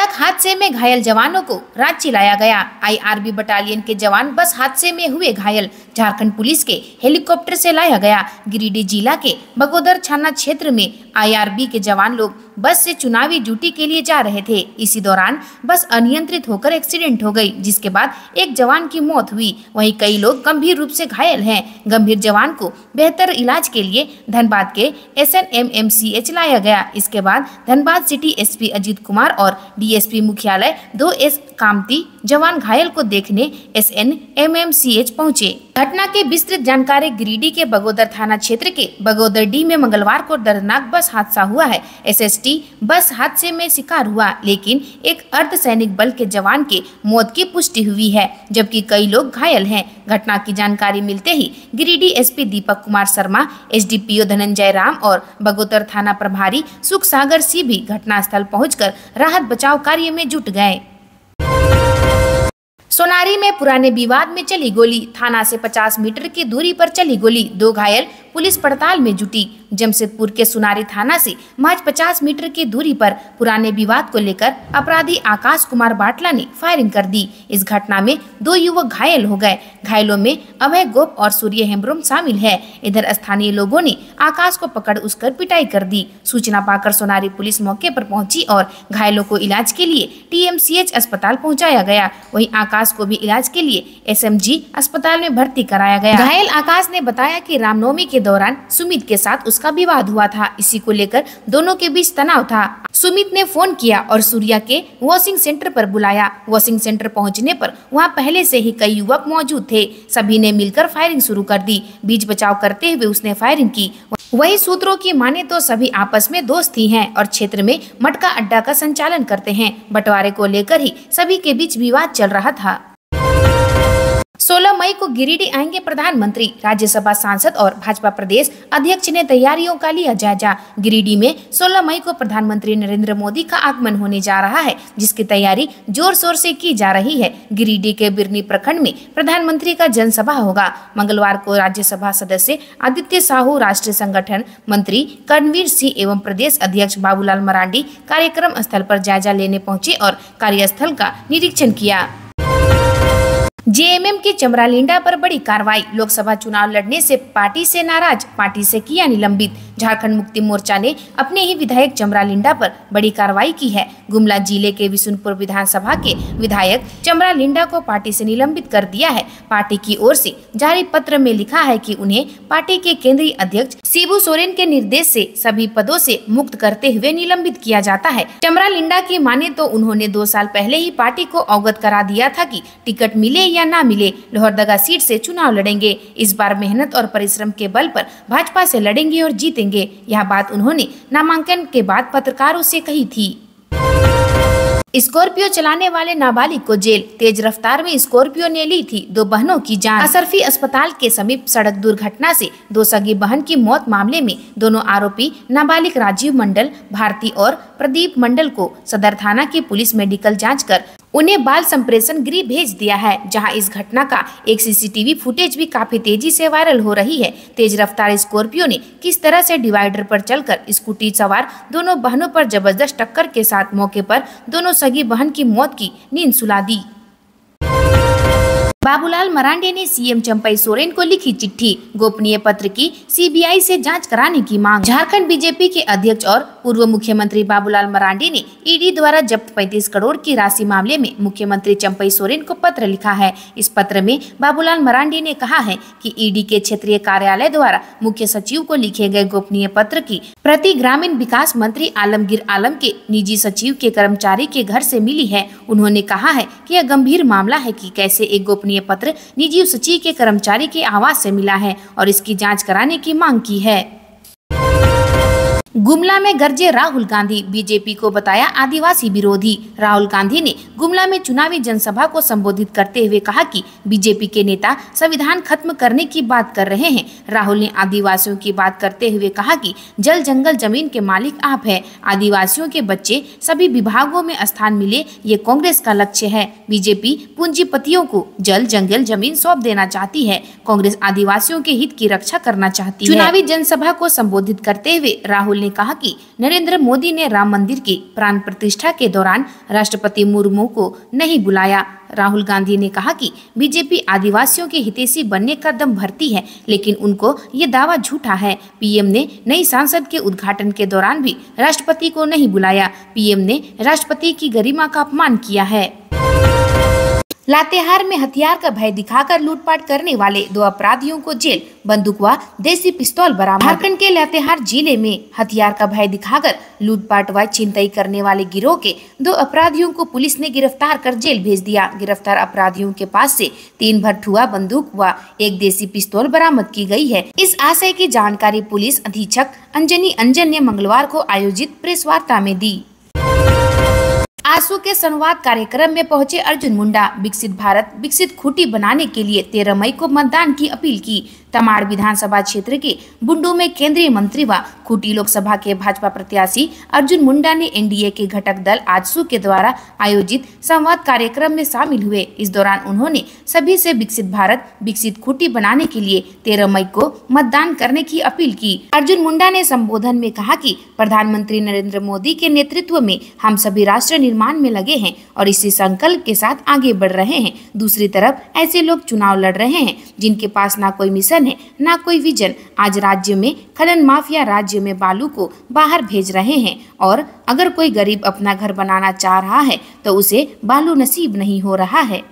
सड़क हादसे में घायल जवानों को रांची लाया गया। आईआरबी बटालियन के जवान बस हादसे में हुए घायल। झारखंड पुलिस के हेलीकॉप्टर से लाया गया। गिरिडीह जिला के बगोदर थाना क्षेत्र में आईआरबी के जवान लोग बस से चुनावी ड्यूटी के लिए जा रहे थे। इसी दौरान बस अनियंत्रित होकर एक्सीडेंट हो गई, जिसके बाद एक जवान की मौत हुई। वहीं कई लोग गंभीर रूप से घायल हैं। गंभीर जवान को बेहतर इलाज के लिए धनबाद के SNMMCH लाया गया। इसके बाद धनबाद सिटी SP अजीत कुमार और DSP मुख्यालय 2S कामती जवान घायल को देखने SNMMCH पहुंचे। घटना की विस्तृत जानकारी गिरिडीह के बगोदर थाना क्षेत्र के बगोदर डी में मंगलवार को दर्दनाक बस हादसा हुआ है। SST बस हादसे में शिकार हुआ, लेकिन एक अर्धसैनिक बल के जवान के मौत की पुष्टि हुई है, जबकि कई लोग घायल हैं। घटना की जानकारी मिलते ही गिरिडीह SP दीपक कुमार शर्मा, SDPO धनंजय राम और बगोदर थाना प्रभारी सुख सागर सिंह भी घटनास्थल पहुंचकर राहत बचाव कार्य में जुट गए। सोनारी में पुराने विवाद में चली गोली। थाना से 50 मीटर की दूरी पर चली गोली। 2 घायल, पुलिस पड़ताल में जुटी। जमशेदपुर के सोनारी थाना से महज 50 मीटर की दूरी पर पुराने विवाद को लेकर अपराधी आकाश कुमार बाटला ने फायरिंग कर दी। इस घटना में 2 युवक घायल हो गए। घायलों में अभय गोप और सूर्य हेम्ब्रोम शामिल है। इधर स्थानीय लोगों ने आकाश को पकड़ उसकर पिटाई कर दी। सूचना पाकर सोनारी पुलिस मौके पर पहुंची और घायलों को इलाज के लिए TMCH अस्पताल पहुंचाया गया। वहीं आकाश को भी इलाज के लिए SMG अस्पताल में भर्ती कराया गया। घायल आकाश ने बताया कि रामनवमी के दौरान सुमित के साथ उसका विवाद हुआ था। इसी को लेकर दोनों के बीच तनाव था। सुमित ने फोन किया और सूर्या के वॉशिंग सेंटर पर बुलाया। वॉशिंग सेंटर पहुंचने पर वहां पहले से ही कई युवक मौजूद थे। सभी ने मिलकर फायरिंग शुरू कर दी। बीच बचाव करते हुए उसने फायरिंग की। वही सूत्रों की माने तो सभी आपस में दोस्त ही हैं और क्षेत्र में मटका अड्डा का संचालन करते हैं। बंटवारे को लेकर ही सभी के बीच विवाद चल रहा था। 16 मई को गिरिडीह आएंगे प्रधानमंत्री। राज्यसभा सांसद और भाजपा प्रदेश अध्यक्ष ने तैयारियों का लिया जायजा। गिरिडीह में 16 मई को प्रधानमंत्री नरेंद्र मोदी का आगमन होने जा रहा है, जिसकी तैयारी जोर शोर से की जा रही है। गिरिडीह के बिरनी प्रखंड में प्रधानमंत्री का जनसभा होगा। मंगलवार को राज्यसभा सदस्य आदित्य साहू, राष्ट्रीय संगठन मंत्री कर्णवीर सिंह एवं प्रदेश अध्यक्ष बाबूलाल मरांडी कार्यक्रम स्थल पर जायजा लेने पहुंचे और कार्यस्थल का निरीक्षण किया। JMM के चमरालिंडा पर बड़ी कार्रवाई। लोकसभा चुनाव लड़ने से पार्टी से नाराज, पार्टी से किया निलंबित। झारखंड मुक्ति मोर्चा ने अपने ही विधायक चमरालिंडा पर बड़ी कार्रवाई की है। गुमला जिले के विशुनपुर विधानसभा के विधायक चमरालिंडा को पार्टी से निलंबित कर दिया है। पार्टी की ओर से जारी पत्र में लिखा है कि उन्हें पार्टी के केंद्रीय अध्यक्ष शिबू सोरेन के निर्देश से सभी पदों से मुक्त करते हुए निलंबित किया जाता है। चमरालिंडा की माने तो उन्होंने 2 साल पहले ही पार्टी को अवगत करा दिया था कि टिकट मिले या ना मिले, लोहरदगा सीट से चुनाव लड़ेंगे। इस बार मेहनत और परिश्रम के बल पर भाजपा से लड़ेंगे और जीतेंगे। यह बात उन्होंने नामांकन के बाद पत्रकारों से कही थी। स्कॉर्पियो चलाने वाले नाबालिग को जेल। तेज रफ्तार में स्कॉर्पियो ने ली थी 2 बहनों की जान। असरफी अस्पताल के समीप सड़क दुर्घटना से 2 सगी बहन की मौत मामले में दोनों आरोपी नाबालिग राजीव मंडल भारती और प्रदीप मंडल को सदर थाना की पुलिस मेडिकल जांच कर उन्हें बाल संप्रेषण गृह भेज दिया है, जहां इस घटना का एक CCTV फुटेज भी काफी तेजी से वायरल हो रही है। तेज रफ्तार स्कॉर्पियो ने किस तरह से डिवाइडर पर चलकर स्कूटी सवार दोनों बहनों पर जबरदस्त टक्कर के साथ मौके पर दोनों सगी बहन की मौत की नींद सुला दी। बाबूलाल मरांडी ने CM चंपई सोरेन को लिखी चिट्ठी। गोपनीय पत्र की CBI से जांच कराने की मांग। झारखंड बीजेपी के अध्यक्ष और पूर्व मुख्यमंत्री बाबूलाल मरांडी ने ED द्वारा जब्त 35 करोड़ की राशि मामले में मुख्यमंत्री चंपई सोरेन को पत्र लिखा है। इस पत्र में बाबूलाल मरांडी ने कहा है कि ED के क्षेत्रीय कार्यालय द्वारा मुख्य सचिव को लिखे गए गोपनीय पत्र की प्रति ग्रामीण विकास मंत्री आलमगीर आलम के निजी सचिव के कर्मचारी के घर से मिली है। उन्होंने कहा है कि यह गंभीर मामला है कि कैसे एक गोपनीय पत्र निजी सचिव के कर्मचारी के आवास से मिला है और इसकी जांच कराने की मांग की है। गुमला में गरजे राहुल गांधी। बीजेपी को बताया आदिवासी विरोधी। राहुल गांधी ने गुमला में चुनावी जनसभा को संबोधित करते हुए कहा कि बीजेपी के नेता संविधान खत्म करने की बात कर रहे हैं। राहुल ने आदिवासियों की बात करते हुए कहा कि जल जंगल जमीन के मालिक आप हैं। आदिवासियों के बच्चे सभी विभागों में स्थान मिले, ये कांग्रेस का लक्ष्य है। बीजेपी पूंजीपतियों को जल जंगल जमीन सौंप देना चाहती है। कांग्रेस आदिवासियों के हित की रक्षा करना चाहती है। चुनावी जनसभा को संबोधित करते हुए राहुल ने कहा कि नरेंद्र मोदी ने राम मंदिर की प्राण प्रतिष्ठा के दौरान राष्ट्रपति मुर्मू को नहीं बुलाया। राहुल गांधी ने कहा कि बीजेपी आदिवासियों के हितैषी बनने का दम भरती है, लेकिन उनको ये दावा झूठा है। पीएम ने नई संसद के उद्घाटन के दौरान भी राष्ट्रपति को नहीं बुलाया। पीएम ने राष्ट्रपति की गरिमा का अपमान किया है। लातेहार में हथियार का भय दिखाकर लूटपाट करने वाले 2 अपराधियों को जेल, बंदूक व देसी पिस्तौल बरामद। झारखंड के लातेहार जिले में हथियार का भय दिखाकर लूटपाट व छिनतई करने वाले गिरोह के 2 अपराधियों को पुलिस ने गिरफ्तार कर जेल भेज दिया। गिरफ्तार अपराधियों के पास से 3 भरठुआ बंदूक व 1 देसी पिस्तौल बरामद की गई है। इस आशय की जानकारी पुलिस अधीक्षक अंजनी अंजन ने मंगलवार को आयोजित प्रेस वार्ता में दी। आंसू के संवाद कार्यक्रम में पहुंचे अर्जुन मुंडा। विकसित भारत विकसित खूंटी बनाने के लिए 13 मई को मतदान की अपील की। तमाड़ विधानसभा क्षेत्र के बुंडू में केंद्रीय मंत्री व खूंटी लोकसभा के भाजपा प्रत्याशी अर्जुन मुंडा ने एनडीए के घटक दल आजसू के द्वारा आयोजित संवाद कार्यक्रम में शामिल हुए। इस दौरान उन्होंने सभी से विकसित भारत विकसित खूंटी बनाने के लिए 13 मई को मतदान करने की अपील की। अर्जुन मुंडा ने संबोधन में कहा कि प्रधानमंत्री नरेंद्र मोदी के नेतृत्व में हम सभी राष्ट्र निर्माण में लगे हैं और इसी संकल्प के साथ आगे बढ़ रहे हैं। दूसरी तरफ ऐसे लोग चुनाव लड़ रहे हैं जिनके पास ना कोई मिशन है ना कोई विजन। आज राज्य में खनन माफिया राज्य में बालू को बाहर भेज रहे हैं और अगर कोई गरीब अपना घर बनाना चाह रहा है तो उसे बालू नसीब नहीं हो रहा है।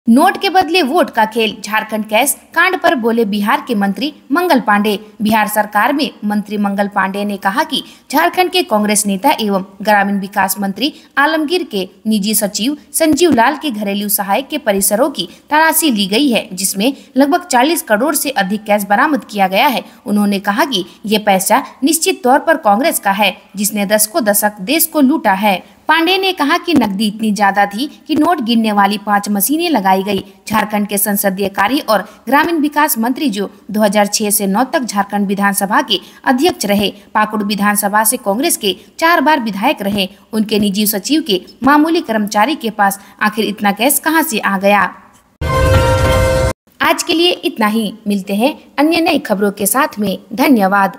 नोट के बदले वोट का खेल, झारखंड कैश कांड पर बोले बिहार के मंत्री मंगल पांडे। बिहार सरकार में मंत्री मंगल पांडे ने कहा कि झारखंड के कांग्रेस नेता एवं ग्रामीण विकास मंत्री आलमगीर के निजी सचिव संजीव लाल के घरेलू सहायक के परिसरों की तलाशी ली गई है, जिसमें लगभग 40 करोड़ से अधिक कैश बरामद किया गया है। उन्होंने कहा कि ये पैसा निश्चित तौर पर कांग्रेस का है, जिसने दशकों दशक देश को लूटा है। पांडे ने कहा कि नकदी इतनी ज्यादा थी कि नोट गिनने वाली 5 मशीनें लगाई गई। झारखंड के संसदीय कार्य और ग्रामीण विकास मंत्री जो 2006 से 9 तक झारखंड विधानसभा के अध्यक्ष रहे, पाकुड़ विधानसभा से कांग्रेस के 4 बार विधायक रहे, उनके निजी सचिव के मामूली कर्मचारी के पास आखिर इतना कैश कहां से आ गया। आज के लिए इतना ही, मिलते हैं अन्य नई खबरों के साथ में। धन्यवाद।